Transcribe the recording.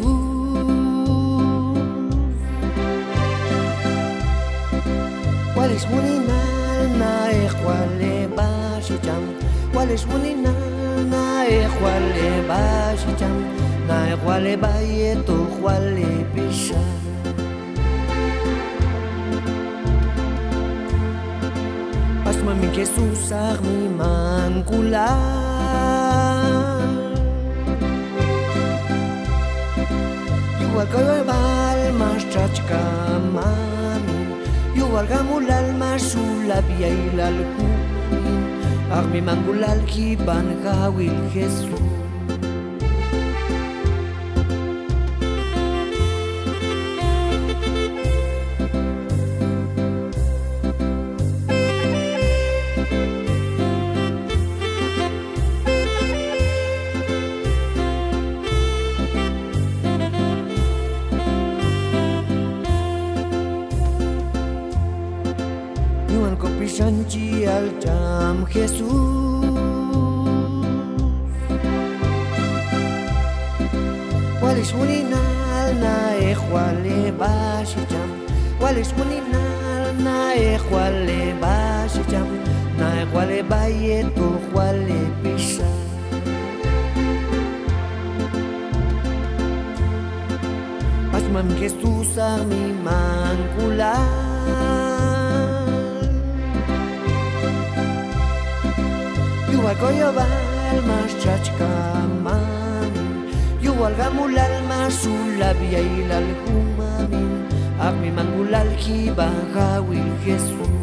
Jesús. Wales muninal na ekwale bashicham, Wales muninal na ekwale bashicham, na ekwale bayeto kwale pisha. Pasma mi Jesús mi mankular. Igual que el balma strachka mami, igual que mulal masula biay lalkuin, mi mangulal kiban gawil Jesús. Yuan kopishanchi al jam Jesús. Wales muninal na ekwale bashicham, Wales muninal na ekwale bashicham, na ekwale bayeto kwale pisha. Pasman Jesús mi mankular. Igual que yo balmas chachka mami, igual gamulal masula biay lalkumamin, mi mangulal kiba gawil Jesús.